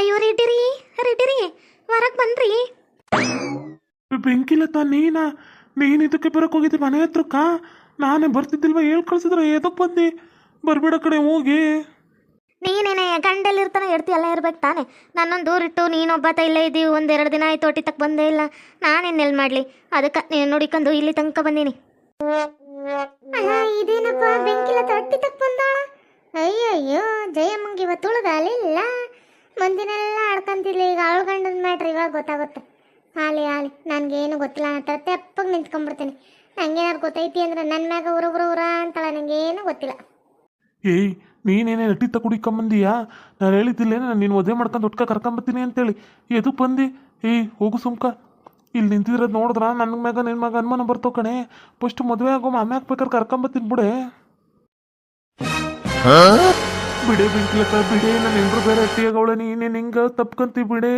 ಅಯ್ಯೋ ರೆಡ್ಡಿರಿ ರೆಡ್ಡಿರಿ ಹೊರಗೆ ಬನ್ರಿ. ಬೆಂಕಿಲತ್ತ ನೀನು ಇದಕ್ಕೆ ಬರಕ್ ಹೋಗಿದ್ದೆ ಮನೆ ಹತ್ರಕ್ಕ? ನಾನೇ ಬರ್ತಿದ್ದಿಲ್ವ? ಹೇಳ್ ಕಳ್ಸಿದ್ರೆ ಎದಕ್ಕೆ ಬಂದು ಬರ್ಬೇಡ ಕಡೆ ಹೋಗಿ. ನೀನೇನೆ ಗಂಡಲ್ಲಿರ್ತಾನೆ ಎಡ್ತಿ ಎಲ್ಲ ಇರ್ಬೇಕು ತಾನೆ. ನನ್ನೊಂದು ದೂರಿಟ್ಟು ನೀನೊಬ್ಬ ಇಲ್ಲೇ ಇದ್ದೀವಿ, ಒಂದೆರಡು ದಿನ ಆಯ್ತು ಒಟ್ಟಿ ತಕ್ಕ ಬಂದೇ ಇಲ್ಲ. ನಾನೇನೆಲ್ಲಿ ಮಾಡಲಿ? ಅದಕ್ಕೆ ನೀನು ನೋಡಿಕೊಂಡು ಇಲ್ಲಿ ತನಕ ಬಂದೀನಿ. ಇದೇನಪ್ಪ ಬೆಂಕಿಲ ತೊಟ್ಟಿ ತಕ್ಕ ಬಂದಾಳ? ಅಯ್ಯಯ್ಯೋ ಜಯಮ್ಮಂಗೆ ಇವತ್ತು ಉಳ್ದಾಲಿಲ್ಲ. ಮಂದಿನೆಲ್ಲ ಆಡ್ಕೊಂತಿರ್ಲಿ, ಈಗ ಅವಳು ಗಂಡನ ಮ್ಯಾಟ್ರಿ ಇವಾಗ ಗೊತ್ತಾಗುತ್ತೆ. ಹಾಲಿ ನನಗೇನು ಗೊತ್ತಿಲ್ಲ. ನಾನು ತೆಪ್ಪಗೆ ನಿಂತ್ಕೊಂಡ್ಬಿಡ್ತೀನಿ. ನಂಗೇನಾದ್ರು ಗೊತ್ತೈತಿ ಅಂದ್ರೆ ನನ್ನ ಮ್ಯಾಗ ಉರ ಅಂತಾಳೆ. ನನಗೇನು ಗೊತ್ತಿಲ್ಲ. ಏಯ್, ನೀನೇನೇ ಅಟ್ಟಿ ಕುಡಿಕೊಂಬಂದೀಯಾ? ನಾನು ಹೇಳಿದ್ದಿಲ್ಲ ನಾನು ನೀನು ಮದುವೆ ಮಾಡ್ಕೊಂಡು ಒಟ್ಕ ಕರ್ಕೊಂಬರ್ತೀನಿ ಅಂತೇಳಿ. ಎದಕ್ಕೆ ಬಂದು? ಏಯ್ ಹೋಗು ಸುಮ್ಕ. ಇಲ್ಲಿ ನಿಂತಿರೋದು ನೋಡಿದ್ರ ನನ್ನ ಮ್ಯಾಗ ನಿನ್ನ ಮ್ಯಾಗ ಅನುಮಾನ ಬರ್ತವ ಕಣೆ. ಫಸ್ಟ್ ಮದುವೆ ಆಗೋ ಆಮ್ಯಾಗ ಬೇಕಾದ್ರೆ ಕರ್ಕೊಂಬರ್ತೀನಿ ಬಿಡೆ. ಬಿಡೆ ಬೆಂಕಿಲಕ್ಕ ಬಿಡೆ. ನನ್ನ ಹೆಂಡ್ರು ಬೇರೆ ಅಟ್ಟಿಯಾಗವಳೆ, ನೀನೇನು ಹಿಂಗೆ ತಪ್ಕೊಂತಿ? ಬಿಡೆ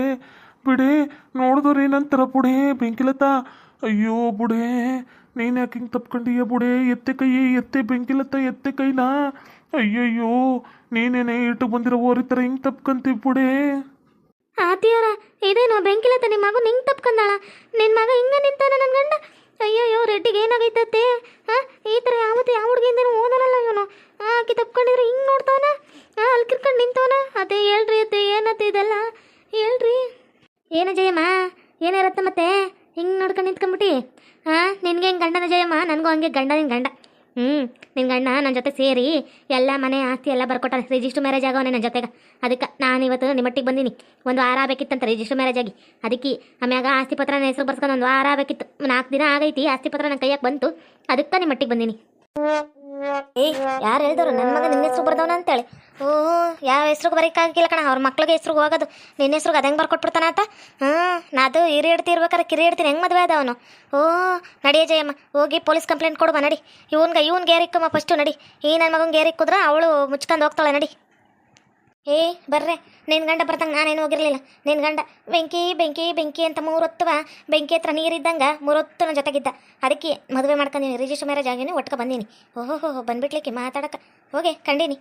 ನೋಡಿದ್ರಿ ನಂತರ ಬುಡೆ ಬೆಂಕಿಲತ್ತ. ಅಯ್ಯೋ ಬುಡೆ, ನೀನು ಯಾಕೆ ಹಿಂಗೆ ತಪ್ಕೊಂಡಿಯ ಬುಡೆ? ಎತ್ತೆ ಬೆಂಕಿಲತ್ತ, ಎತ್ತೆ ಕೈನಾ. ಅಯ್ಯಯ್ಯೋ, ನೀನೇನೆ ಇಟ್ಟು ಬಂದಿರೋ ಓರಿ ಥರ ಹಿಂಗೆ ತಪ್ಕೊಂತಿ ಬುಡೆ. ಆತಿಯವರ ಇದೇನೋ ಬೆಂಕಿಲತ್ತ ನಿಮ್ಮ ಮಗು ನಿಂಗೆ ತಪ್ಕೊಂಡಾಳ? ನಿನ್ನ ಮಗ ಹಿಂಗೆ ನಿಂತಾನ ನನ್ನ ಗಂಡ? ಅಯ್ಯಯ್ಯೋ ರೆಡ್ಡಿಗೆ ಏನಾಗೈತತ್ತೆ? ಈ ಥರ ಯಾವತ್ತು ಯಾವ ಹುಡುಗಿಂದೇನು ಓದನಲ್ಲ ಇವನು. ಆಕಿ ತಪ್ಕೊಂಡಿದ್ರೆ ಹಿಂಗೆ ನೋಡ್ತಾವನ, ಅಲ್ಲಿ ಕಿರ್ಕೊಂಡು ನಿಂತವನ. ಅದೇ ಹೇಳ್ರಿ ಅತ್ತೆ, ಏನತ್ತೆ ಇದೆಲ್ಲ ಹೇಳ್ರಿ. ಏನು ಜಯಮ್ಮ, ಏನಿರತ್ತೆ ಮತ್ತೆ ಹಿಂಗೆ ನೋಡ್ಕೊಂಡು ನಿಂತ್ಕೊಂಬಿಟ್ಟು? ನಿನಗೆ ಹೆಂಗೆ ಗಂಡನ ಜಯಮ್ಮ? ನನಗೂ ಹಂಗೆ ಗಂಡ. ನಿನ್ನ ಗಂಡ ನಿನ್ನ ಗಂಡ ನನ್ನ ಜೊತೆ ಸೇರಿ ಎಲ್ಲ ಮನೆ ಆಸ್ತಿ ಎಲ್ಲ ಬರ್ಕೊಟ್ಟಾನೆ. ರಿಜಿಸ್ಟರ್ ಮ್ಯಾರೇಜ್ ಆಗವನೇ ನನ್ನ ಜೊತೆಗೆ. ಅದಕ್ಕೆ ನಾನು ಇವತ್ತು ನಿಮ್ಮಟ್ಟಿಗೆ ಬಂದೀನಿ. ಒಂದು ವಾರ ಬೇಕಿತ್ತಂತ ರಿಜಿಸ್ಟರ್ ಮ್ಯಾರೇಜ್ ಆಗಿ. ಅದಕ್ಕೆ ಆಮ್ಯಾಗ ಆಸ್ತಿ ಪತ್ರ ನನ್ನ ಹೆಸರು ಬರ್ಸ್ಕೊಂಡು ಒಂದು ವಾರ ಬೇಕಿತ್ತು. 4 ದಿನ ಆಗೈತಿ ಆಸ್ತಿ ಪತ್ರ ನನ್ನ ಕೈಯಾಗ ಬಂತು. ಅದಕ್ಕೆ ನಿಮ್ಮಟ್ಟಿಗೆ ಬಂದೀನಿ. ಯಾರು ಹೇಳಿದವರು ನನ್ನ ಮಗ ನಿನ್ನ ಹೆಸ್ರು ಬರ್ದವನ ಅಂತೇಳಿ? ಯಾವ ಹೆಸ್ರಿಗೆ ಬರೀಕಾಗಿಲ್ಲ ಕಣ, ಅವ್ರ ಮಕ್ಳಿಗೆ ಹೆಸ್ರಿಗೆ ಹೋಗೋದು. ನಿನ್ನ ಹೆಸ್ರಿಗೆ ಅದಂಗೆ ಬರ್ಕೊಟ್ಬಿಡ್ತಾನ ಅಂತ. ನಾದು ಹಿರಿ ಹಿಡ್ತಿ ಇರ್ಬೇಕಾರೆ ಕಿರಿ ಹಿಡ್ತೀನಿ. ಹೆಂಗೆ ಮದುವೆ ಆದವನು? ನಡಿಯ ಜಯಮ್ಮ, ಹೋಗಿ ಪೊಲೀಸ್ ಕಂಪ್ಲೇಂಟ್ ಕೊಡುವ ನಡಿ. ಇವ್ನಿಗೆ ಏರಿಕ್ಕಮ್ಮ ಫಸ್ಟು ನಡಿ. ಈ ನನ್ನ ಮಗಂಗೆ ಏರಿಕ್ಕುದ್ರೆ ಅವಳು ಮುಚ್ಕೊಂಡು ಹೋಗ್ತಾಳೆ ನಡಿ. ಬರ್ರೆ, ನಿನ್ನ ಗಂಡ ಬರ್ತಂಗೆ ನಾನೇನು ಹೋಗಿರಲಿಲ್ಲ. ನಿನ್ನ ಗಂಡ ಬೆಂಕಿ ಅಂತ 3 ಹೊತ್ತವ ಬೆಂಕಿ ಹತ್ರ ನೀರಿದ್ದಂಗೆ 3 ಹೊತ್ತು ನನ್ನ ಜೊತೆಗಿದ್ದ. ಅದಕ್ಕೆ ಮದುವೆ ಮಾಡ್ಕೊಂಡೀನಿ, ರಿಜಿಸ್ಟರ್ ಮ್ಯಾರೇಜ್ ಆಗೀನಿ, ಒಟ್ಕ ಬಂದೀನಿ. ಬಂದ್ಬಿಟ್ಲಿಕ್ಕೆ ಮಾತಾಡಕ್ಕೆ ಹೋಗಿ ಕಂಡೀನಿ.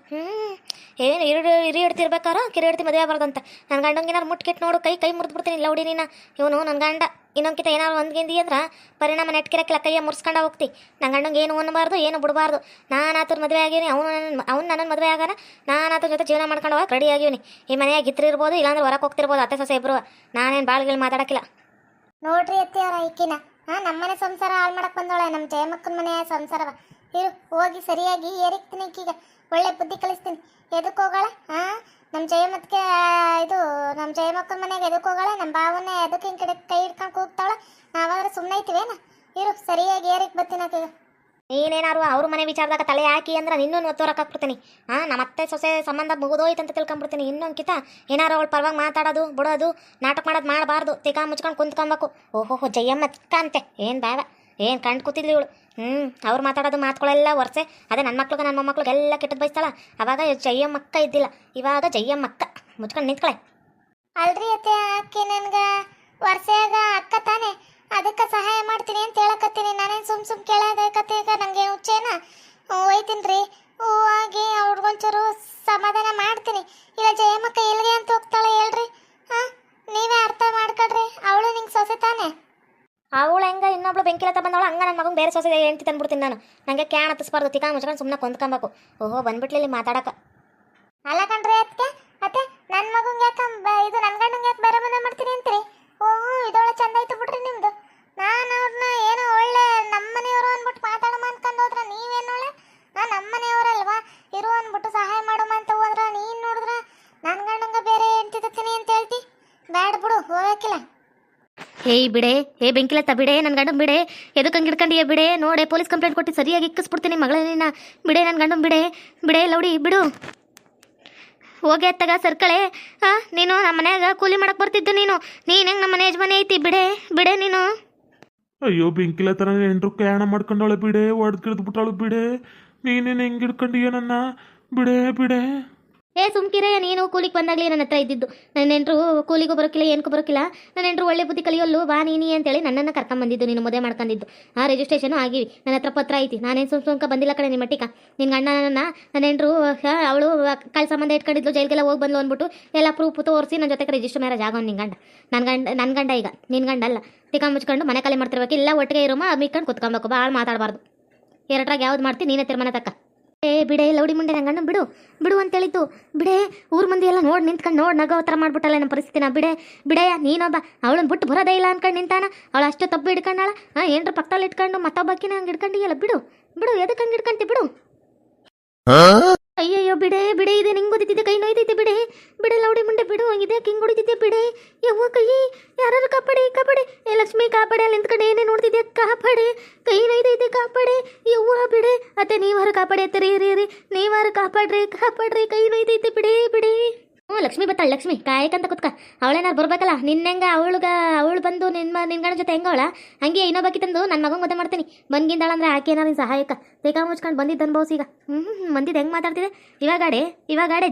ಏನು ಹಿರಿ ಹಿಡ್ತಿರ್ಬೇಕಾರೋ ಕಿರಿ ಹಿಡ್ತಿ ಮದುವೆ ಆಗ್ಬಾರ್ದಂತ. ನನ್ನ ಗಂಡಂಗೆ ಏನಾರು ಮುಟ್ಕಿಟ್ಟು ನೋಡು, ಕೈ ಮುರಿದ್ಬಿಡ್ತೀನಿ ಲೌಡಿ ನೀನು. ಇವನು ನನ್ನ ಗಂಡ ಇನ್ನೊಂದ್ಕಿತ ಏನಾರು ಒಂದ್ಗಿಂದಿ ಅಂದ್ರೆ ಪರಿಣಾಮ ನೆಟ್ಕಿರಕ್ಕಿಲ್ಲ, ಕೈಯ ಮುರ್ಸ್ಕೊಂಡು ಹೋಗ್ತಿ. ನನ್ನ ಗಂಡಂಗೆ ಏನು ಅನ್ನಬಾರ್ದು, ಏನು ಬಿಡಬಾರ್ದು. ನಾನು ಆತನ ಮದುವೆ ಆಗೀನಿ, ಅವ್ನು ನನ್ನ ಮದುವೆ ಆಗಾನ. ನಾನು ಆತನ ಜೊತೆ ಜೀವನ ಮಾಡ್ಕೊಂಡು ಹೋಗಕ್ಕೆ ರೆಡಿ ಆಗಿವ್ನಿ. ಈ ಮನೆಯಾಗ ಇರ್ಬೋದು, ಇಲ್ಲಾಂದ್ರೆ ಹೊರಗೆ ಹೋಗ್ತಿರ್ಬೋದು ಅತ್ತೆ ಸೊಸೆ ಇಬ್ರು. ನಾನೇನು ಬಾಳ್ಗಳು ಮಾತಾಡಕ್ಕಿಲ್ಲ. ನೋಡ್ರಿ ಅತ್ತೆಯವರ ಈಕಿನ ನಮ್ಮನೆ ಸಂಸಾರ ಹಾಳು ಮಾಡಕ್ಕೆ ಬಂದೋಳೆ. ನಮ್ಮ ಜಯಮಕ್ಕನ ಮನೆ ಸಂಸಾರವ ಹೋಗಿ ಸರಿಯಾಗಿ ಏರಿಕ್ತೀನಿ. ಈಗೀಗ ಒಳ್ಳೆ ಬುದ್ಧಿ ಕಲಿಸ್ತೀನಿ. ಎದಕ್ಕೆ ಹೋಗಾಳೆ? ನಮ್ಮ ಜಯಮತ್ಗೆ ನಮ್ಮ ಜಯಮಕ್ಕನ ಮನೆಗೆ ಎದಕ್ಕೆ ಹೋಗಾಳೆ? ನಮ್ಮ ಬಾವನ್ನೇ ಎದಕ್ಕೆ ಹಿಂಗೆ ಕೈ ಹಿಡ್ಕೊಂಡು ಕೂಗ್ತಾಳೆ. ನಾವಾದ್ರೆ ಸುಮ್ಮನೆ ಐತಿವೇನ? ಸರಿಯಾಗಿ ಏರಿಕ್ ಬರ್ತೀನಿ ಆಕೆಗೆ. ನೀನೇನಾರು ಅವ್ರ ಮನೆ ವಿಚಾರದಾಗ ತಲೆ ಹಾಕಿ ಅಂದ್ರೆ ನಿನ್ನೂ ಒತ್ತೋರಕ್ಕೆ ಹಾಕ್ಬಿಡ್ತೀನಿ. ನಮ್ಮ ಅತ್ತೆ ಸೊಸೆ ಸಂಬಂಧ ಮುಗಿದೋಯ್ತು ಅಂತ ತಿಳ್ಕೊಂಬಿಡ್ತೀನಿ. ಇನ್ನೊಂದ್ಕಿತ ಏನಾರು ಅವಳು ಪರವಾಗಿ ಮಾತಾಡೋದು ಬಿಡೋದು ನಾಟಕ ಮಾಡೋದು ಮಾಡಬಾರ್ದು. ತಿಕಾ ಮುಚ್ಕೊಂಡು ಕುಂತ್ಕೊಬೇಕು. ಜಯಮ್ಮಕ್ಕ ಅಂತೆ ಏನು ಬೇಡ, ಏನು ಕಂಡು ಕೂತಿದ್ಲಿ ಇವಳು. ಅವ್ರು ಮಾತಾಡೋದು ಮಾತುಗಳೆಲ್ಲ ವರ್ಷೆ. ಅದೇ ನನ್ನ ಮಕ್ಳಿಗೆ ನನ್ನ ಮೊಮ್ಮಕ್ಳಿಗೆಲ್ಲ ಕೆಟ್ಟದ್ದು ಬಯಸ್ತಾಳ. ಅವಾಗ ಜಯಮ್ಮಕ್ಕ ಇದ್ದಿಲ್ಲ, ಇವಾಗ ಜಯಮ್ಮಕ್ಕ. ಮುಚ್ಕೊಂಡು ನಿಂತ್ಕೊಳೆ. ಅಲ್ರಿ ಅತ್ತೆ, ಅಕ್ಕಿ ನನ್ಗೆ ವರ್ಷಾಗ ಅಕ್ಕ ತಾನೆ, ಅದಕ್ಕೆ ಸಹಾಯ ಮಾಡ್ತೀನಿ ಅಂತ ಹೇಳಕತ್ತೀನಿ. ನಾನೇನು ಸುಮ್ ಕೇಳೋದಕ್ಕತ್ತೆ. ಈಗ ನನಗೆ ಹುಚ್ಚೇನ ಹೋಯ್ತೀನಿ ರೀ. ಹೋಗಿ ಅವ್ರಿಗೊಂಚೂರು ಸಮಾಧಾನ ಮಾಡ್ತೀನಿ. ಇಲ್ಲ ಜಯಮ್ಮಕ್ಕ ಎಲ್ಲಿಗೆ ಅಂತ ಹೋಗ್ತಾಳೆ ಹೇಳ್ರಿ? ನೀವೇ ಅರ್ಥ ಮಾಡ್ಕೊಡ್ರಿ. ಅವಳು ನಿಂಗೆ ಸೊಸೆ ತಾನೆ. ಅವಳು ಹೆಂಗೆ ಇನ್ನೊಬ್ಳು ಬೆಂಕಿಲತ್ತ ಬಂದವಳು ಹಂಗೆ ನನ್ನ ಮಗಂಗೆ ಬೇರೆ ಸೊಸೆ ಹೆಂಡ್ತಿ ತಂದ್ಬಿಡ್ತೀನಿ ನಾನು. ನನಗೆ ಕ್ಯಾನ್ ಹತ್ತಿಸ್ಬಾರ್ದು. ತಿಕಾ ಮುಚ್ಕೊಂಡು ಸುಮ್ಮನೆ ಕೊಂದ್ಕೊಬೇಕು. ಬಂದ್ಬಿಟ್ಲಿ ಮಾತಾಡಕ್ಕೆ. ಅಲ್ಲ ಕಣ್ರಿ ಅದಕ್ಕೆ ಮತ್ತೆ ನನ್ನ ಮಗಂಗೆ ಯಾಕೆ ನನ್ನ ಗಂಡಂಗೆ ಯಾಕೆ ಬೇರೆ ಮನೆ ಮಾಡ್ತೀನಿ ಅಂತೀರಿ? ಇದೊಳ್ಳೆ ಚಂದ ಆಯ್ತು ಬಿಡ್ರಿ ನಿಮ್ದು. ನಾನು ಅವ್ರನ್ನ ಏನೋ ಒಳ್ಳೆ ನಮ್ಮನೆಯವರು ಅಂದ್ಬಿಟ್ಟು ಮಾತಾಡೋ ಅನ್ಕೊಂಡು ಹೋದ್ರೆ ನೀವೇನೊಳ್ಳೆ ನಮ್ಮನೆಯವರಲ್ವಾ ಇರು ಅಂದ್ಬಿಟ್ಟು ಸಹಾಯ ಮಾಡೋ ಅಂತ ಹೋದ್ರೆ ನೀನು ನೋಡಿದ್ರೆ ನನ್ನ ಗಂಡಂಗೆ ಬೇರೆ ಹೆಂಡ್ತಿ ಅಂತ ಹೇಳ್ತಿ. ಬ್ಯಾಡ ಬಿಡು, ಹೋಗಕ್ಕಿಲ್ಲ. ಬಿಡೆ, ಬೆಂಕಿಲತ್ತ ಬಿಡೆ, ನನ್ನ ಗಂಡನ್ ಬಿಡೆ. ಎದಕ್ಕೆ ಹಂಗೆ ಹಿಡ್ಕೊಂಡಿಯ ಬಿಡೆ? ನೋಡೆ ಪೊಲೀಸ್ ಕಂಪ್ಲೇಂಟ್ ಕೊಟ್ಟು ಸರಿಯಾಗಿ ಇಕ್ಕಿಸ್ಬಿಡ್ತೀನಿ ಮಗಳೇನ. ಬಿಡೆ ನನ್ನ ಗಂಡನ್ ಬಿಡೆ ಲೌಡಿ ಬಿಡು. ಹೋಗಿ ಅತ್ತಾಗ ಸರ್ಕಳೆ. ನೀನು ನಮ್ಮ ಮನ್ಯಾಗ ಕೂಲಿ ಮಾಡಕ್ಕೆ ಬರ್ತಿದ್ದು ನೀನು ಹೆಂಗೆ ನಮ್ಮ ಮನೆ ಯಜಮಾನಿ ಐತಿ? ಬಿಡೆ ನೀನು. ಅಯ್ಯೋ ಬೆಂಕಿಲತ್ತ, ನನ್ನ ಹೆಂಡ್ರು ಪ್ರಯಾಣ ಮಾಡ್ಕೊಂಡವಳೆ ಬಿಡೆ. ಹೊಡೆದು ಬಿಟ್ಟಾಳು ಬಿಡೆ. ನೀನೇನು ಹೆಂಗೆ ಹಿಡ್ಕೊಂಡಿಯ ನನ್ನ? ಬಿಡೆ. ಸುಮ್ಕಿರೇ, ನೀನು ಕೂಲಿಗೆ ಬಂದಾಗಲಿ ನನ್ನ ಹತ್ರ ಇದ್ದಿದ್ದು. ನನ್ನ ನೆಂಟರು ಕೂಲಿಗೂ ಬರೋಕಿಲ್ಲ, ಏನಕ್ಕೂ ಬರೋಕಿಲ್ಲ, ನನ್ನ ನೆಂಟರು ಒಳ್ಳೆ ಬುದ್ಧಿ ಕಲಿಯೋಲ್ಲು ಬಾ ನೀನಿ ಅಂತೇಳಿ ನನ್ನನ್ನು ಕರ್ಕೊಂಬಂದಿದ್ದು, ನೀನು ಮದುವೆ ಮಾಡ್ಕೊಂಡಿದ್ದು. ರಿಜಿಸ್ಟ್ರೇಷನು ಆಗಿವಿ, ನನ್ನ ಹತ್ರ ಪತ್ರ ಐತಿ. ನಾನೇನು ಸುಮ್ಕ ಬಂದಿಲ್ಲ ಕಡೆ ನಿಮ್ಮ ಮಟ್ಟಿಕ. ನಿನ್ನ ಗಂಡನ ನನ್ನ ನೆಂಟರು ಅವಳು ಕಾಲು ಸಂಬಂಧ ಇಟ್ಕೊಂಡಿದ್ಲು, ಜೈಲ್ಗೆಲ್ಲ ಹೋಗಿ ಬಂದ್ಲು ಅಂದ್ಬಿಟ್ಟು ಎಲ್ಲ ಪ್ರೂಫ್ ತೋರಿಸಿ ನನ್ನ ಜೊತೆಗೆ ರಿಜಿಸ್ಟರ್ ಮ್ಯಾರೇಜ್ ಆಗೋನು ನಿನ್ನ ಗಂಡ. ನನ್ನ ಗಂಡ ಈಗ ನಿನ್ನ ಗಂಡ ಅಲ್ಲ. ತಿಕ್ಕ ಮುಚ್ಕೊಂಡು ಮನೆ ಖಾಲಿ ಮಾಡ್ತಿರ್ಬೇಕು, ಇಲ್ಲ ಒಟ್ಟಿಗೆ ಇರೋಮ ಮಿಕ್ಕೊಂಡು ಕುತ್ಕೊಬೇಕು, ಭಾಳ ಮಾತಾಡಬಾರ್ದು. ಎರಡರಾಗ ಯಾವ್ದು ಮಾಡ್ತೀನಿ ನೀನೇ ತೀರ್ಮಾನ ತಕ್ಕ. ಬಿಡೆ ಲೌಡಿ ಮುಂಡೆ ನಂಗಣ್ಣ ಬಿಡು ಬಿಡು ಅಂತೇಳಿದ್ದು. ಬಿಡೆ ಊರ್ ಮಂದಿ ಎಲ್ಲ ನೋಡಿ ನಿಂತ್ಕೊಂಡು ನೋಡಿ ನಗೋ ಥರ ಮಾಡ್ಬಿಟ್ಟಲ್ಲ ನಮ್ಮ ಪರಿಸ್ಥಿತಿನ. ಬಿಡೆಯ ನೀನೊಬ್ಬ ಅವಳನ್ನ ಬಿಟ್ಟು ಬರೋದೇ ಇಲ್ಲ ಅನ್ಕೊಂಡು ನಿಂತಾನ. ಅವಳು ಅಷ್ಟು ತಪ್ಪು ಹಿಡ್ಕೊಂಡಾಳ. ಏನ್ರ ಪಕ್ಕದಲ್ಲಿ ಇಟ್ಕೊಂಡು ಮತ್ತೊಬ್ಬಕ್ಕಿನ ಹಂಗೆ ಹಿಡ್ಕೊಂಡಿಯಲ್ಲ. ಬಿಡು ಎದಕ್ಕೆ ಹಂಗೆ ಹಿಡ್ಕೊಂತಿ ಬಿಡು. ಅಯ್ಯಯ್ಯೋ ಬಿಡೆ ಇದೆ, ನಿಂಗೆ ಗೊತ್ತಿದ್ದೆ ಕೈ ನೋಯ್ತೈತೆ. ಬಿಡೆ ಲೌಡಿ ಮುಂಡೆ ಬಿಡು, ಇದೇ ಹಿಂಗೆ ಹೊಡಿತಿದ್ದೆ. ಬಿಡೆ ಯವ್ವ ಕೈ, ಯಾರು ಕಾಪಾಡಿ ಲಕ್ಷ್ಮಿ ಕಾಪಾಡಿ, ಅಲ್ಲಿ ನಿಂತ್ಕೊಂಡು ಏನೇ ನೋಡ್ತಿದ್ದೆ, ಕಾಪಾಡಿ ಕೈ ನೋಯ್ತೈತೆ, ಕಾಪಾಡಿ ಯವ್ವ. ಬಿಡೆ ಅತ್ತೆ ನೀವಾರು ಕಾಪಾಡಿ, ಅತ್ತೆ ರೀ ನೀವಾರು ಕಾಪಾಡ್ರಿ ಕೈ ನೋಯ್ತೈತೆ. ಬಿಡೆ ಲಕ್ಷ್ಮಿ ಬತ್ತಾಳ. ಲಕ್ಷ್ಮಿ ಕಾಯಕಂತ ಕುತ್ಕ, ಅವಳೇನಾರು ಬರ್ಬೇಕಲ್ಲ. ನಿನ್ನೆಂಗ ಅವಳು ಬಂದು ನಿನ್ನ ಗಂಡ ಜೊತೆ ಹೆಂಗವಳ ಹಂಗೆ ಇನ್ನೊಬ್ಬಾಕಿ ತಂದು ನನ್ನ ಮಗನ ಮದುವೆ ಮಾಡ್ತೀನಿ ಬಂದ್ಗಿಂದಾಳ ಅಂದ್ರೆ ಆಕೆ ಏನಾರು ಸಹಾಯಕ ತೇಕ ಮುಚ್ಕೊಂಡು ಬಂದಿದ್ದು ಅನ್ಬೋಸ್. ಈಗ ಬಂದಿದ್ದು ಹೆಂಗೆ ಮಾತಾಡ್ತಿದೆ ಇವಾಗಾಡೆ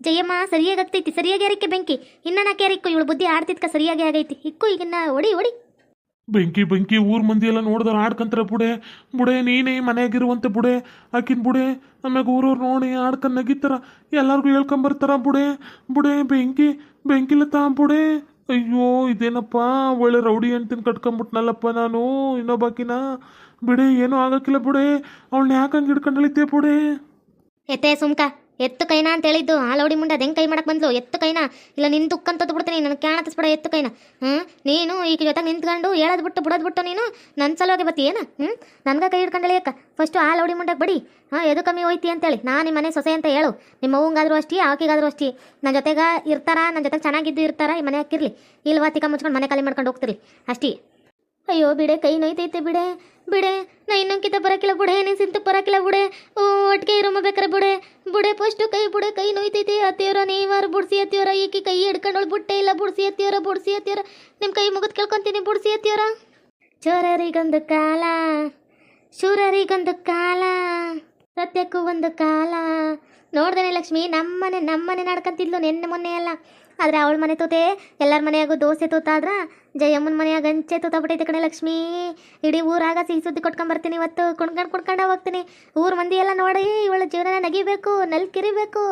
ಜಯ್ಯಮ್ಮ ಸರಿಯಾಗಿ ಆಗ್ತೈತಿ, ಸರಿಯಾಗಿ ಯಾರಿಕ್ಕೆ ಬೆಂಕಿ ಇನ್ನ ನಾಕೆ ಯಾರಿಕ್ಕು. ಇವಳು ಬುದ್ಧಿ ಆಡ್ತಿದ್ಕ ಸರಿಯಾಗಿ ಆಗೈತಿ. ಇಕ್ಕು ಈಗಿನ್ನ ಹೊಡಿ ಬೆಂಕಿ ಊರ್ ಮಂದಿ ಎಲ್ಲ ನೋಡಿದ್ರೆ ಆಡ್ಕಂತಾರ. ಬುಡೆ ನೀನೇ ಮನೆಯಾಗಿರುವಂತೆ ಬುಡೆ ಆಕಿನ ಬುಡೆ. ಆಮ್ಯಾಗ ಊರವ್ರು ನೋಡಿ ಆಡ್ಕೊಂಡು ನಗಿತಾರ, ಎಲ್ಲರಿಗೂ ಹೇಳ್ಕೊಂಬರ್ತಾರ. ಬುಡೆ ಬೆಂಕಿಲತ್ತ ಬುಡೆ. ಅಯ್ಯೋ ಇದೇನಪ್ಪ ಒಳ್ಳೆ ರೌಡಿ ಅಂತೀನಿ ಕಟ್ಕೊಂಬಿಟ್ನಲ್ಲಪ್ಪ ನಾನು ಇನ್ನೊಬ್ಬಾಕಿನ. ಬಿಡೆ ಏನೂ ಆಗಕ್ಕಿಲ್ಲ ಬುಡೆ, ಅವಳನ್ನ ಯಾಕೆ ಹಂಗೆ ಹಿಡ್ಕೊಂಡಳಿತೆ ಬುಡೆ. ಎತ್ತೆ ಸುಮ್ಕ, ಎತ್ತು ಕೈನಾ ಅಂತ ಹೇಳಿದ್ದು. ಲೌಡಿ ಮುಂಡೆ ಅದು ಹೆಂಗೆ ಕೈ ಮಾಡಕ್ಕೆ ಬಂದ್ಲು? ಎತ್ತು ಕೈನಾ ಇಲ್ಲ ನಿನ್ ತುಕ್ಕಂತದ್ದು ಬಿಡ್ತೀನಿ, ನನಗೆ ಕ್ಯಾಣತಿಸ್ಬಿಡ ಎತ್ತು ಕೈನಾ. ನೀನು ಈಗ ಜೊತೆಗೆ ನಿಂತ್ಕೊಂಡು ಹೇಳೋದು ಬಿಡೋದು ನೀನು ನನ್ನ ಸಲುವಾಗಿ ಬತ್ತೀಯೇನ? ನನ್ಗೆ ಕೈ ಹಿಡ್ಕೊಂಡಳಿ ಅಕ್ಕ. ಫಸ್ಟು ಲೌಡಿ ಮುಂಡೆಗೆ ಬಡಿ. ಎದು ಕಮ್ಮಿ ಹೋಯ್ತಿ ಅಂತೇಳಿ ನಾನು ನಿಮ್ಮ ಮನೆ ಸೊಸೆ ಅಂತ ಹೇಳು. ನಿಮ್ಮ ಅವ್ವಂಗಾದ್ರೂ ಅಷ್ಟೇ, ಆಕಿಗಾದ್ರೂ ಅಷ್ಟೇ. ನನ್ನ ಜೊತೆಗೆ ಇರ್ತಾರ, ನನ್ನ ಜೊತೆಗೆ ಚೆನ್ನಾಗಿದ್ದು ಇರ್ತಾರ, ಈ ಮನೆ ಹಾಕಿರ್ಲಿ. ಇಲ್ವಾ ತಿಕ್ಕ ಮುಚ್ಕೊಂಡು ಮನೆ ಖಾಲಿ ಮಾಡ್ಕೊಂಡು ಹೋಗ್ತಿರ್ಲಿ ಅಷ್ಟೇ. ಅಯ್ಯೋ ಬಿಡೆ ಕೈ ನೋಯ್ತೈತೆ. ಬಿಡೆ ನಾ ಇನ್ನೊಂಕಿತ ಬರೋಕಿಲ್ಲ ಬುಡೆ, ನೀನು ಸಿಂತಕ್ಕೆ ಬರೋಕಿಲ್ಲ ಬುಡೆ. ಒಟ್ಟಿಗೆ ಇರೋಮ ಬೇಕಾರೆ ಬುಡೆ ಫಸ್ಟು ಕೈ ನೋಯ್ತೈತಿ. ಅತ್ತಿಯವರ ನೀವಾರು ಬುಡ್ಸಿ ಅತ್ತಿಯವರ, ಈಕಿ ಕೈ ಹಿಡ್ಕೊಂಡೋಳು ಬುಟ್ಟೆ ಇಲ್ಲ. ಬುಡ್ಸಿ ಅತ್ತಿಯವರ ನಿಮ್ಮ ಕೈ ಮುಗಿದು ಕೇಳ್ಕೊಂತೀನಿ. ಬುಡ್ಸಿ ಅತ್ತಿಯವರ. ಚೋರರಿಗೊಂದು ಕಾಲ, ಶೂರರಿಗೊಂದು ಕಾಲ, ಸತ್ಯಕ್ಕೂ ಒಂದು ಕಾಲ. ನೋಡ್ದೇನೆ ಲಕ್ಷ್ಮಿ ನಮ್ಮನೆ ನಡ್ಕೊಂತಿದ್ಲು ನೆನ್ನೆ ಮೊನ್ನೆ ಎಲ್ಲ. ಆದರೆ ಅವಳ ಮನೆ ತೂತೆ ಎಲ್ಲರ ಮನೆಯಾಗೂ ದೋಸೆ ತೂತಾದ್ರ ಜಯಮ್ಮನ ಮನೆಯಾಗ ಅಂಚೆ ತೂತಾಬಿಟ್ಟೈತೆ ಕಣೆ ಲಕ್ಷ್ಮಿ. ಇಡೀ ಊರಾಗ ಸಿಹಿ ಸುದ್ದಿ ಕೊಟ್ಕೊಂಬರ್ತೀನಿ ಇವತ್ತು. ಕುಣ್ಕೊಂಡು ಹೋಗ್ತೀನಿ. ಊರು ಮಂದಿ ಎಲ್ಲ ನೋಡಿ ಇವಳ ಜೀವನ ನಗಿಬೇಕು, ಕಿರಿಬೇಕು,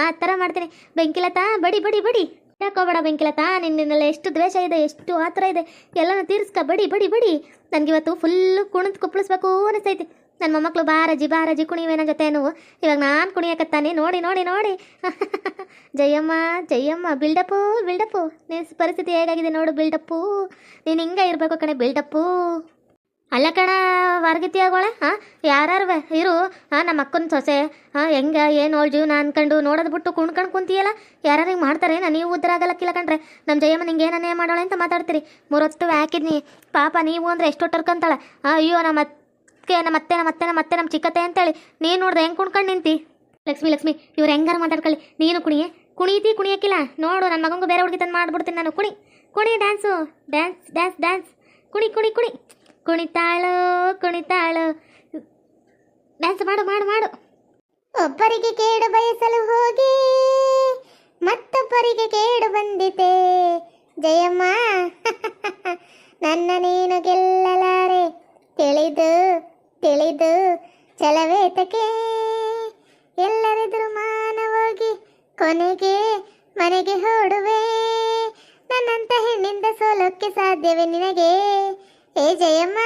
ಆ ಥರ ಮಾಡ್ತೀನಿ. ಬೆಂಕಿಲತಾ ಬಡಿ ಯಾಕೋಬೇಡ ಬೆಂಕಿಲತಾ. ನಿನ್ನೆಲ್ಲ ಎಷ್ಟು ದ್ವೇಷ ಇದೆ, ಎಷ್ಟು ಆ ಥರ ಇದೆ, ಎಲ್ಲನೂ ತೀರಿಸ್ಕ. ಬಡಿ ನನಗಿವತ್ತು ಫುಲ್ಲು ಕುಣಿದು ಕುಪ್ಪಳಿಸ್ಬೇಕು ಅನಿಸ್ತೈತಿ. ನನ್ನ ಮೊಮ್ಮಕ್ಕಳು ಬಾರಜಿ ಕುಣಿವೆ ನನ್ನ ಜೊತೆನು. ಇವಾಗ ನಾನು ಕುಣಿಯಕತ್ತಾನೆ ನೋಡಿ ಜಯಮ್ಮ ಬಿಲ್ಡಪ್ಪು. ನಿನ್ನ ಪರಿಸ್ಥಿತಿ ಹೇಗಾಗಿದೆ ನೋಡು ಬಿಲ್ಡಪ್ಪು. ನೀನು ಹಿಂಗೆ ಇರಬೇಕು ಕಣೆ ಬಿಲ್ಡಪ್ಪು. ಅಲ್ಲ ಕಣ ವಾರ್ಗಿತಿ ಆಗೋಳೆ. ಯಾರು ಇರು. ನಮ್ಮ ಅಕ್ಕನ ಸೊಸೆ ಹೆಂಗೆ ಏನು ಅವಳು ಜೀವನ ಅನ್ಕೊಂಡು ನೋಡೋದು ಬಿಟ್ಟು ಕುಣ್ಕೊಂಡು ಕುಂತೀಯಲ್ಲ. ಯಾರು ಹಿಂಗೆ ಮಾಡ್ತಾರೆ? ನೀವು ಉದ್ಧಾರ ಆಗಲಕ್ಕಿಲ್ಲ ಕಣ್ರೆ. ನಮ್ಮ ಜಯಮ್ಮ ನಿಂಗೆ ಏನನ್ನೇ ಮಾಡೋಳೆ ಅಂತ ಮಾತಾಡ್ತೀರಿ. 3 ಹೊತ್ತು ಹಾಕಿದ್ನಿ ಪಾಪ. ನೀವು ಅಂದರೆ ಎಷ್ಟು ಟರ್ಕಂತಾಳೆ. ಅಯ್ಯೋ ನಮ್ಮ ಮತ್ತೆ ನಮ್ಮ ಚಿಕ್ಕತ್ತೆ ಅಂತೇಳಿ ನೀನು ನೋಡ್ದೆ ಹೆಂಗೆ ಕುಣ್ಕೊಂಡು ನಿಂತಿ. ಲಕ್ಷ್ಮಿ ಇವ್ರು ಹೆಂಗಾರು ಮಾತಾಡ್ಕೊಳ್ಳಿ. ನೀನು ಕುಣಿಯಕ್ಕಿಲ್ಲ ನೋಡು. ನನ್ನ ಮಗಂಗೂ ಬೇರೆ ಹುಡುಗಿ ತಂದು ಮಾಡ್ಬಿಡ್ತೀನಿ ನಾನು. ಕುಣಿ ಡ್ಯಾನ್ಸ್ ಕುಣಿ ಕುಣಿತಾಳು ಡ್ಯಾನ್ಸ್ ಮಾಡು. ಒಬ್ಬರಿಗೆ ಕೇಡು ಬಯಸಲು ಹೋಗಿ ಮತ್ತೊಬ್ಬರಿಗೆ ಕೇಡು ಬಂದಿತೆ ಜಯಮ್ಮ. ನನ್ನ ನೀನು ಗೆಲ್ಲಲಾರೆ, ತಿಳಿದು ಚಲವೇತಕ್ಕೆ ಎಲ್ಲರೆದುರು ಮಾನವಾಗಿ ಕೊನೆಗೆ ಮನೆಗೆ ಹೊಡುವೆ. ನನ್ನಂತ ಹೆಣ್ಣಿಂದ ಸೋಲೋಕ್ಕೆ ಸಾಧ್ಯವೇ ನಿನಗೆ ಏ ಜಯಮ್ಮ?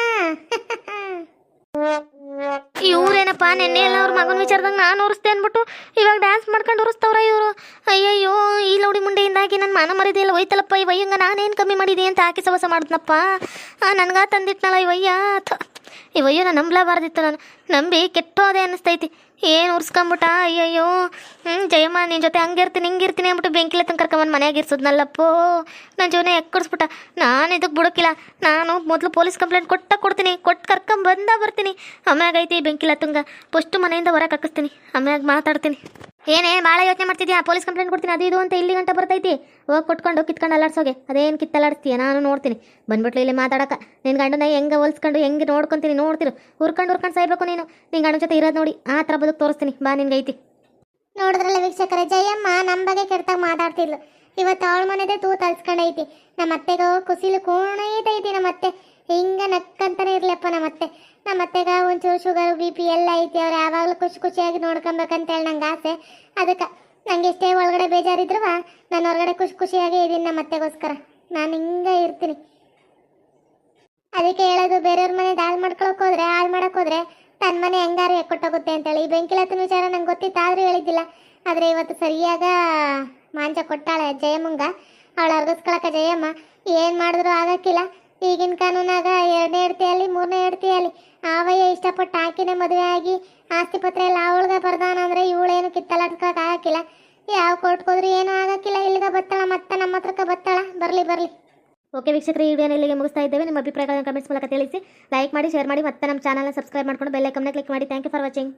ಇವ್ರೇನಪ್ಪ ನೆನ್ನೆ ಎಲ್ಲ ಅವ್ರ ಮಗನ ವಿಚಾರದಾಗ ನಾನು ಉರಿಸ್ತೆ ಅಂದ್ಬಿಟ್ಟು ಇವಾಗ ಡ್ಯಾನ್ಸ್ ಮಾಡ್ಕೊಂಡು ಉರಿಸ್ತವ್ರ ಇವರು. ಅಯ್ಯಯ್ಯೋ ಈ ಲೌಡಿ ಮುಂಡೆಯಿಂದಾಗಿ ನನ್ನ ಮಾನ ಮರಿದೆ ಎಲ್ಲ ಹೋಯ್ತಲ್ಲಪ್ಪ. ಈ ವಯ್ಯಂಗ ನಾನೇನು ಕಮ್ಮಿ ಮಾಡಿದೆ ಅಂತ ಆಕೆ ಸವಸ ಮಾಡಿದ್ನಪ್ಪ. ನನಗ ತಂದಿಟ್ನಲ್ಲ ಈ ವಯ್ಯ ನಾನು ನಂಬಲೇಬಾರ್ದಿತ್ತು. ನಾನು ನಂಬಿ ಕೆಟ್ಟೋದೆ ಅನ್ನಿಸ್ತೈತಿ. ಏನು ಉರ್ಸ್ಕೊಂಬಿಟ್ಟ. ಅಯ್ಯಯ್ಯೋ ಜಯಮ್ಮ ನಿನ್ನ ಜೊತೆ ಹಿಂಗಿರ್ತೀನಿ ಅಂದ್ಬಿಟ್ಟು ಬೆಂಕಿಲೆ ತಂದು ಕರ್ಕೊಂಬಂದು ಮನೆಯಾಗ ಇರ್ಸೋದ್ನಲ್ಲಪ್ಪೋ. ನನ್ನ ಜೀವನ ಎಕ್ಕಡಿಸ್ಬಿಟ್ಟ. ನಾನು ಇದಕ್ಕೆ ಬಿಡೋಕ್ಕಿಲ್ಲ. ನಾನು ಮೊದಲು ಪೊಲೀಸ್ ಕಂಪ್ಲೇಂಟ್ ಕೊಡ್ತೀನಿ. ಬರ್ತೀನಿ. ಆಮ್ಯಾಗ ಐತಿ ಬೆಂಕಿಲ ತುಂಗ ಫಸ್ಟು ಮನೆಯಿಂದ ಹೊರಗೆ ಹಾಕಿಸ್ತೀನಿ. ಆಮ್ಯಾಗ ಮಾತಾಡ್ತೀನಿ. ಏನೇ ಭಾಳ ಯೋಚನೆ ಮಾಡ್ತಿದ್ಯಾ? ಪೊಲೀಸ್ ಕಂಪ್ಲೇಂಟ್ ಕೊಡ್ತೀನಿ ಅದು ಇದು ಅಂತ ಇಲ್ಲಿ ಗಂಟ ಬರ್ತೈತಿ. ಹೋಗಿ ಕೊಟ್ಕೊಂಡು ಕಿತ್ಕೊಂಡು ಅಲ್ಲಾಡ್ಸೋಗೆ. ಅದೇನು ಕಿತ್ತಲ್ಲಾಡ್ತೀಯ? ನಾನು ನೋಡ್ತೀನಿ. ಬಂದ್ಬಿಟ್ಲು ಇಲ್ಲಿ ಮಾತಾಡಕ್ಕೆ. ನಿನ್ನ ಗಂಡನ ಹೆಂಗೆ ಹೊಲ್ಸ್ಕೊಂಡು ಹೆಂಗೆ ನೋಡ್ಕೊತೀನಿ. ಹುರ್ಕೊಂಡು ಸಾಯ್ಬೇಕು ನೀನು. ನಿನ್ನ ಗಂಡನ ಜೊತೆ ಇರೋದು ನೋಡಿ ಆ ಥರ ಬದುಕು ತೋರಿಸ್ತೀನಿ. ಬಾ ನಿನ್ಗೈತಿ. ನೋಡಿದ್ರಲ್ಲ ವೀಕ್ಷಕರೇ, ಜಯಮ್ಮ ನಮ್ಮ ಬಗ್ಗೆ ಕೆಡ್ತಾಗ ಮಾತಾಡ್ತಿದ್ಲು. ಇವತ್ತು ಅವಳ ಮನೆದೇ ತೂ ತಲ್ಸ್ಕೊಂಡೈತಿ. ನಮ್ಮ ಅತ್ತೆಗ ಕುಸಿಲು ಕೋಣೈತೈತಿ. ನಮ್ಮ ಅತ್ತೆ ಹಿಂಗ ನಕ್ಕಂತಾನೆ ಇರ್ಲಪ್ಪ. ನಮ್ಮ ಅತ್ತೆಗ ಒಂಚೂರು ಶುಗರ್ ಬಿ ಪಿ ಎಲ್ಲ ಐತಿ. ಅವ್ರು ಯಾವಾಗಲೂ ಖುಷಿಯಾಗಿ ನೋಡ್ಕೊಬೇಕಂತೇಳಿ ನಂಗೆ ಆಸೆ. ಅದಕ್ಕೆ ನಂಗೆ ಎಷ್ಟೇ ಒಳಗಡೆ ಬೇಜಾರಿದ್ರು ನಾನು ಹೊರಗಡೆ ಖುಷಿಯಾಗಿ ಇದ್ದೀನಿ ನಮ್ಮ ಅತ್ತೆಗೋಸ್ಕರ. ನಾನು ಹಿಂಗೆ ಇರ್ತೀನಿ. ಅದಕ್ಕೆ ಹೇಳೋದು, ಬೇರೆಯವ್ರ ಮನೆ ಹಾಳು ಮಾಡಕ್ಕೆ ಹೋದ್ರೆ ತನ್ನ ಮನೆ ಹೆಂಗಾರು ಕೊಟ್ಟೋಗುತ್ತೆ ಅಂತೇಳಿ. ಈ ಬೆಂಕಿಲತ್ತನ ವಿಚಾರ ನಂಗೆ ಗೊತ್ತಿತ್ತು, ಆದರೂ ಹೇಳಿದ್ದಿಲ್ಲ. ಆದರೆ ಇವತ್ತು ಸರಿಯಾಗ ಮಾಂಚ ಕೊಟ್ಟಾಳೆ ಜಯಮ್ಮಂಗ. ಅವಳು ಅರ್ಗಿಸ್ಕೊಳಕ ಜಯಮ್ಮ ಏನು ಮಾಡಿದ್ರು ಆಗಕ್ಕಿಲ್ಲ. ಈಗಿನ ಕಾನೂನಾಗ 2ನೇ ಹೆಂಡ್ತಿಯಲ್ಲಿ 3ನೇ ಹೆಂಡ್ತಿಯಲ್ಲಿ ಆವಯ್ಯ ಇಷ್ಟಪಟ್ಟು ಆಕಿನೇ ಮದುವೆ ಆಗಿ ಆಸ್ತಿ ಪತ್ರ ಎಲ್ಲ ಅವಳಿಗೆ ಬರ್ದಾನ ಅಂದರೆ ಇವಳೇನು ಕಿತ್ತಲಾಡ್ಕೊಳಕ್ಕೆ ಆಗಕ್ಕಿಲ್ಲ. ಯಾವ ಕೋರ್ಟ್ಗೆ ಹೋದ್ರೂ ಏನೂ ಆಗಕ್ಕಿಲ್ಲ. ಇಲ್ಲಿಗೆ ಬತ್ತಾಳ, ಮತ್ತೆ ನಮ್ಮ ಹತ್ರಕ್ಕೆ ಬತ್ತಾಳ. ಬರಲಿ. ಓಕೆ ವೀಕ್ಷಕರು, ಈ ವಿಡಿಯೋನ ಇಲ್ಲಿಗೆ ಮುಗಿಸ್ತಾ ಇದ್ದೇವೆ. ನಿಮ್ಮ ಅಭಿಪ್ರಾಯಗಳನ್ನು ಕಮೆಂಟ್ಸ್ ಮೂಲಕ ತಿಳಿಸಿ, ಲೈಕ್ ಮಾಡಿ, ಶೇರ್ ಮಾಡಿ, ಮತ್ತೆ ನಮ್ಮ ಚಾನಲ್ನ ಸಬ್ಸ್ಕ್ರೈಬ್ ಮಾಡ್ಕೊಂಡು ಬೆಲ್ ಐಕಾನ್ನ ಕ್ಲಿಕ್ ಮಾಡಿ. Thank you for watching.